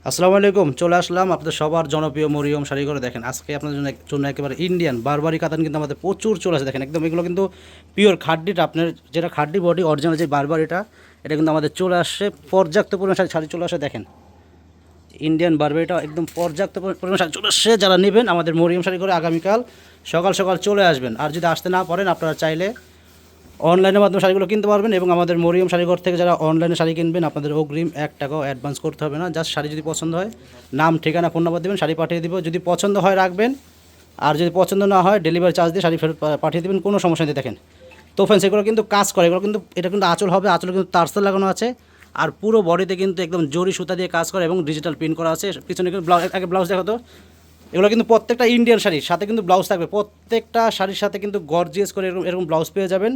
আসসালামু আলাইকুম। চলে আসলাম আপনাদের সবার জনপ্রিয় মরিয়ম শাড়িঘরে। দেখেন আজকে আপনাদের জন্য একেবারে ইন্ডিয়ান বারবারি কাতান কিন্তু আমাদের প্রচুর চলে আসে। দেখেন একদম এগুলো কিন্তু পিওর খাড্ডিটা, আপনার যেটা খাড্ডি বডি অরিজিনাল যে বারবারিটা, এটা কিন্তু আমাদের চলে আসছে পর্যাপ্ত পরিমাণ শাড়ি চলে আসে। দেখেন ইন্ডিয়ান বারবারিটা একদম পর্যাপ্ত পরিমাণ শাড়ি চলে আসছে। যারা নেবেন আমাদের মরিয়ম শাড়িঘরে আগামীকাল সকাল সকাল চলে আসবেন। আর যদি আসতে না পারেন আপনারা চাইলে অনলাইনের মাধ্যমে শাড়িগুলো কিনতে পারবেন। এবং আমাদের মরিয়ম শাড়িঘর থেকে যারা অনলাইনে শাড়ি কিনবেন আপনাদের অগ্রিম 1 টাকাও অ্যাডভান্স করতে হবে না। জাস্ট শাড়ি যদি পছন্দ হয় নাম ঠিকানা ফোন নাম্বার দেবেন, শাড়ি পাঠিয়ে দিব। যদি পছন্দ হয় রাখবেন, আর যদি পছন্দ না হয় ডেলিভারি চার্জ দিয়ে শাড়ি ফেরত পাঠিয়ে দেবেন, কোনো সমস্যা নেই। দেখেন তো ফ্রেন্ডস এগুলো কিন্তু কাজ করে, এগুলো কিন্তু এটা কিন্তু আঁচল হবে, আঁচলে কিন্তু তারসেল লাগানো আছে। আর পুরো বডিতে কিন্তু একদম জরি সুতা দিয়ে কাজ করে এবং ডিজিটাল প্রিন্ট করা আছে। পিছনে কিন্তু ব্লাউজ দেখো তো, এগুলো কিন্তু প্রত্যেকটা ইন্ডিয়ান শাড়ির সাথে কিন্তু ব্লাউজ থাকবে। প্রত্যেকটা শাড়ির সাথে কিন্তু গর্জিয়াস করে এরকম এরকম ব্লাউজ পেয়ে যাবেন।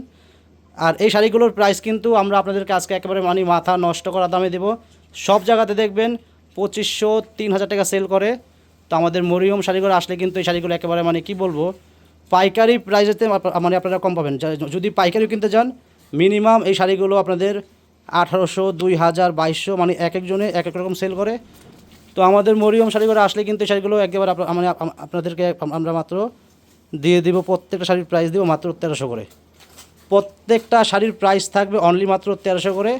আর এই শাড়িগুলোর প্রাইস কিন্তু আমরা আপনাদেরকে আজকে একেবারে মাথা নষ্ট করা দামে দেবো। সব জায়গাতে দেখবেন 2500 3000 টাকা সেল করে। তো আমাদের মরিয়ম শাড়িঘরে আসলে কিন্তু এই শাড়িগুলো একেবারে কি বলবো, পাইকারি প্রাইসেতে আপনারা কম পাবেন। যদি পাইকারি কিনতে যান মিনিমাম এই শাড়িগুলো আপনাদের 1800 2000 2200 এক একজনে এক এক রকম সেল করে। তো আমাদের মরিয়ম শাড়িঘরে আসলে কিন্তু এই শাড়িগুলো একেবারে আপনাদেরকে আমরা মাত্র দিয়ে দিব, প্রত্যেকটা শাড়ির প্রাইস দিব মাত্র 1300 করে। প্রত্যেকটা শাড়ির প্রাইস থাকবে অনলি মাত্র 1300 করে।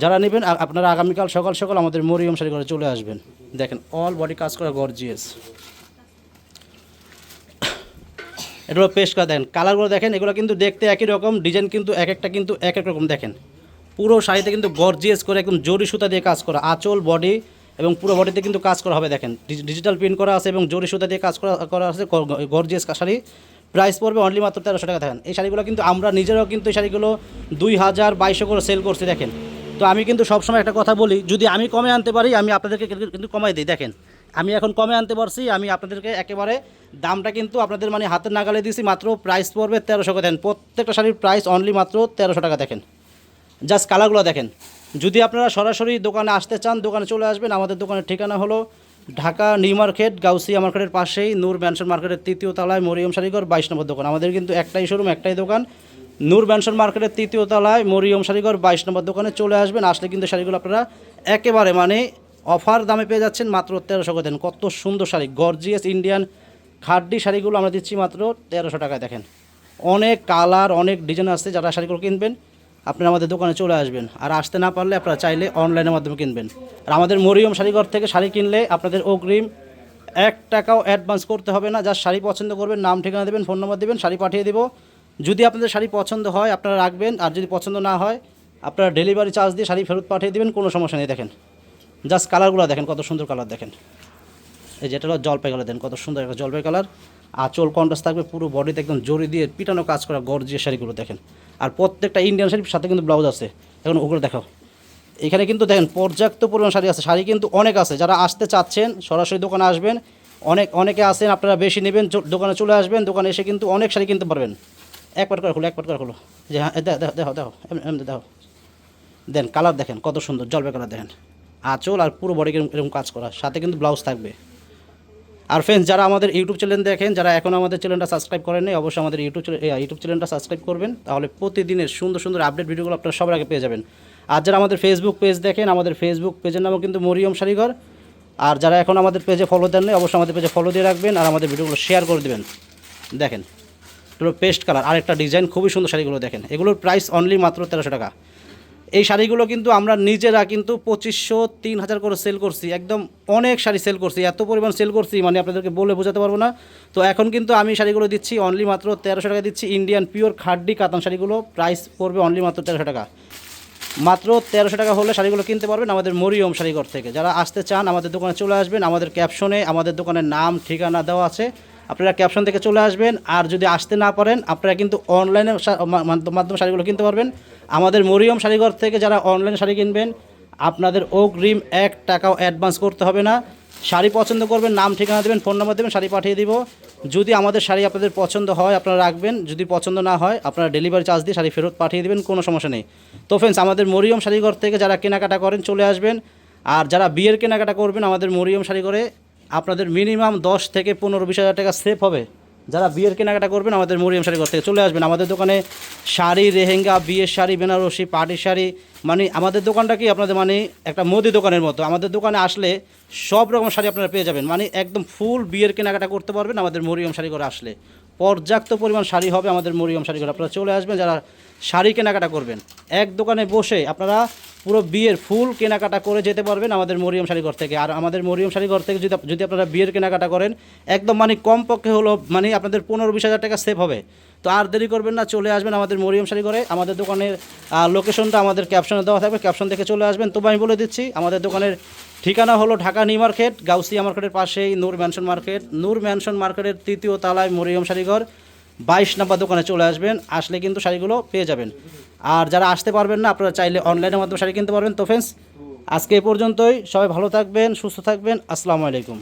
যারা নেবেন আপনারা আগামীকাল সকাল সকাল আমাদের মরিয়ম শাড়ি ঘরে চলে আসবেন। দেখেন অল বডি কাজ করা গর্জিয়াস। এটা হলো পেস্ট করা। দেখেন কালারগুলো দেখেন, এগুলো কিন্তু দেখতে একই রকম, ডিজাইন কিন্তু এক একটা কিন্তু এক এক রকম। দেখেন পুরো শাড়িতে কিন্তু গর্জিয়াস করে একদম জরি সুতা দিয়ে কাজ করা, আঁচল বডি এবং পুরো বডিতে কিন্তু কাজ করা হবে। দেখেন ডিজিটাল প্রিন্ট করা আছে এবং জরি সুতা দিয়ে কাজ করা আছে। গর্জিয়াস শাড়ি, প্রাইস পড়বে অনলি মাত্র 1300 টাকা। দেখেন এই শাড়িগুলো কিন্তু আমরা নিজেরাও কিন্তু এই শাড়িগুলো 2000 2200 করে সেল করছি। দেখেন তো আমি কিন্তু সবসময় একটা কথা বলি, যদি আমি কমে আনতে পারি আমি আপনাদেরকে কিন্তু কমাই দিই। দেখেন আমি এখন কমে আনতে পারছি, আমি আপনাদেরকে একেবারে দামটা কিন্তু আপনাদের হাতের নাগালে দিয়েছি। মাত্র প্রাইস পড়বে 1300 করে। দেন প্রত্যেকটা শাড়ির প্রাইস অনলি মাত্র 1300 টাকা। দেখেন জাস্ট কালারগুলো দেখেন। যদি আপনারা সরাসরি দোকানে আসতে চান দোকানে চলে আসবেন। আমাদের দোকানের ঠিকানা হলো ঢাকা নিউ মার্কেট, গাউসিয়া মার্কেটের পাশেই নূর ম্যানশন মার্কেটের 3য় তলায় মরিয়ম শাড়িঘর 22 নম্বর দোকান। আমাদের কিন্তু একটাই শোরুম, একটাই দোকান, নূর ম্যানশন মার্কেটের 3য় তলায় মরিয়ম শাড়িঘর 22 নম্বর দোকানে চলে আসবেন। আসলে কিন্তু শাড়িগুলো আপনারা একেবারে অফার দামে পেয়ে যাচ্ছেন মাত্র 1300 করে। দেন কত সুন্দর শাড়ি, গর্জিয়াস ইন্ডিয়ান খাড্ডি শাড়িগুলো আমরা দিচ্ছি মাত্র 1300 টাকায়। দেখেন অনেক কালার অনেক ডিজাইন আসছে। যারা শাড়িগুলো কিনবেন আপনারা আমাদের দোকানে চলে আসবেন। আর আসতে না পারলে আপনারা চাইলে অনলাইনের মাধ্যমে কিনবেন। আর আমাদের মরিয়ম শাড়িঘর থেকে শাড়ি কিনলে আপনাদের অগ্রিম 1 টাকাও অ্যাডভান্স করতে হবে না। জাস্ট শাড়ি পছন্দ করবেন, নাম ঠিকানা দেবেন, ফোন নম্বর দেবেন, শাড়ি পাঠিয়ে দেবো। যদি আপনাদের শাড়ি পছন্দ হয় আপনারা রাখবেন, আর যদি পছন্দ না হয় আপনারা ডেলিভারি চার্জ দিয়ে শাড়ি ফেরত পাঠিয়ে দেবেন, কোনো সমস্যা নেই। দেখেন জাস্ট কালারগুলো দেখেন, কত সুন্দর কালার। দেখেন এই যেটা হলো জলপাই কালার, দেন কত সুন্দর একটা জলপাই কালার। আঁচল কন্ট্রাস্ট থাকবে, পুরো বডিতে একদম জড়ি দিয়ে পিটানো কাজ করা গর্জিয়াস শাড়িগুলো দেখেন। আর প্রত্যেকটা ইন্ডিয়ান শাড়ির সাথে কিন্তু ব্লাউজ আছে। এখন ওগুলো দেখাও। এখানে কিন্তু দেখেন পর্যাপ্ত পরিমাণ শাড়ি আছে, শাড়ি কিন্তু অনেক আছে। যারা আসতে চাচ্ছেন সরাসরি দোকানে আসবেন। অনেকে আসেন আপনারা বেশি নেবেন, দোকানে চলে আসবেন, দোকানে এসে কিন্তু অনেক শাড়ি কিনতে পারবেন। এক পাট করে খোলো যে হ্যাঁ দেখো দেখো এমনি দেখো। দেন কালার দেখেন কত সুন্দর জলপাই কালার। দেখেন আঁচল আর পুরো বডি এরকম কাজ করা, সাথে কিন্তু ব্লাউজ থাকবে। আর ফ্রেন্ডস যারা আমাদের ইউটিউব চ্যানেল দেখেন, যারা এখন আমাদের চ্যানেলটা সাবস্ক্রাইব করেন নাই, অবশ্যই আমাদের ইউটিউব চ্যানেলটা সাবস্ক্রাইব করবেন। তাহলে প্রতিদিনের সুন্দর সুন্দর আপডেট ভিডিওগুলো আপনারা সবার আগে পেয়ে যাবেন। আর যারা আমাদের ফেসবুক পেজ দেখেন, আমাদের ফেসবুক পেজের নামও কিন্তু মরিয়ম শাড়িঘর। আর যারা এখন আমাদের পেজে ফলো দেন নাই, অবশ্যই আমাদের পেজে ফলো দিয়ে রাখবেন আর আমাদের ভিডিওগুলো শেয়ার করে দেবেন। দেখেন এগুলো পেস্ট কালার, আরেকটা ডিজাইন, খুবই সুন্দর শাড়িগুলো। দেখেন এগুলোর প্রাইস অনলি মাত্র 1300 টাকা। এই শাড়িগুলো কিন্তু আমরা নিজেরা কিন্তু 2500 3000 করে সেল করছি। একদম অনেক শাড়ি সেল করছি, এত পরিমাণ সেল করছি আপনাদেরকে বলে বোঝাতে পারবো না। তো এখন কিন্তু আমি শাড়িগুলো দিচ্ছি অনলি মাত্র 1300 টাকা দিচ্ছি। ইন্ডিয়ান পিওর খাড্ডি কাতান শাড়িগুলো প্রাইস পড়বে অনলি মাত্র 1300 টাকা। মাত্র 1300 টাকা হলে শাড়িগুলো কিনতে পারবেন আমাদের মরিয়ম শাড়িঘর থেকে। যারা আসতে চান আমাদের দোকানে চলে আসবেন। আমাদের ক্যাপশনে আমাদের দোকানের নাম ঠিকানা দেওয়া আছে, আপনারা ক্যাপশন থেকে চলে আসবেন। আর যদি আসতে না পারেন আপনারা কিন্তু অনলাইনে মাধ্যমে শাড়িগুলো কিনতে পারবেন। আমাদের মরিয়ম শাড়িঘর থেকে যারা অনলাইনে শাড়ি কিনবেন আপনাদের অগ্রিম 1 টাকাও অ্যাডভান্স করতে হবে না। শাড়ি পছন্দ করবেন, নাম ঠিকানা দেবেন, ফোন নাম্বার দেবেন, শাড়ি পাঠিয়ে দিব। যদি আমাদের শাড়ি আপনাদের পছন্দ হয় আপনারা রাখবেন, যদি পছন্দ না হয় আপনারা ডেলিভারি চার্জ দিয়ে শাড়ি ফেরত পাঠিয়ে দেবেন, কোনো সমস্যা নেই। তো ফ্রেন্ডস আমাদের মরিয়ম শাড়িঘর থেকে যারা কেনাকাটা করেন চলে আসবেন। আর যারা বিয়ের কেনাকাটা করবেন আমাদের মরিয়ম শাড়িঘরে আপনাদের মিনিমাম 10 থেকে 15-20 হাজার টাকা সেভ হবে। যারা বিয়ের কেনাকাটা করবেন আমাদের মরিয়ম শাড়ি ঘর থেকে চলে আসবেন। আমাদের দোকানে শাড়ি, লেহেঙ্গা, বিয়ের শাড়ি, বেনারসি, পার্টি শাড়ি, মানে আমাদের দোকানটা কি আপনাদের মানে একটা মুদি দোকানের মতো। আমাদের দোকানে আসলে সব রকম শাড়ি আপনারা পেয়ে যাবেন, মানে একদম ফুল বিয়ের কেনাকাটা করতে পারবেন আমাদের মরিয়ম শাড়ি ঘরে আসলে। পর্যাপ্ত পরিমাণ শাড়ি হবে আমাদের মরিয়ম শাড়ি ঘরে, আপনারা চলে আসবেন যারা শাড়ি কেনাকাটা করবেন। এক দোকানে বসে আপনারা পুরো বিয়ের ফুল কেনাকাটা করে যেতে পারবেন আমাদের মরিয়ম শাড়ি ঘর থেকে। আর আমাদের মরিয়ম শাড়ি ঘর থেকে যদি আপনারা বিয়ের কেনাকাটা করেন একদম মানে কমপক্ষে হলো মানে আপনাদের 15-20 হাজার টাকা সেভ হবে। তো আর দেরি করবেন না, চলে আসবেন আমাদের মরিয়ম শাড়ি ঘরে। আমাদের দোকানের লোকেশনটা আমাদের ক্যাপশনে দেওয়া থাকবে, ক্যাপশন দেখে চলে আসবেন। তবে আমি বলে দিচ্ছি আমাদের দোকানের ঠিকানা হলো ঢাকা নিউ মার্কেট, গাউসিয়া মার্কেটের পাশেই নূর ম্যানশন মার্কেট। নূর ম্যানশন মার্কেটের 3য় তলায় মরিয়ম শাড়িঘর, 22 নম্বর দোকানে চলে আসবেন। আসলে কিন্তু শাড়িগুলো পেয়ে যাবেন। আর যারা আসতে পারবেন না আপনারা চাইলে অনলাইনের মাধ্যমে শাড়ি কিনতে পারবেন। তো ফ্রেন্ডস, আজকে এ পর্যন্তই। সবাই ভালো থাকবেন, সুস্থ থাকবেন। আসসালামু আলাইকুম।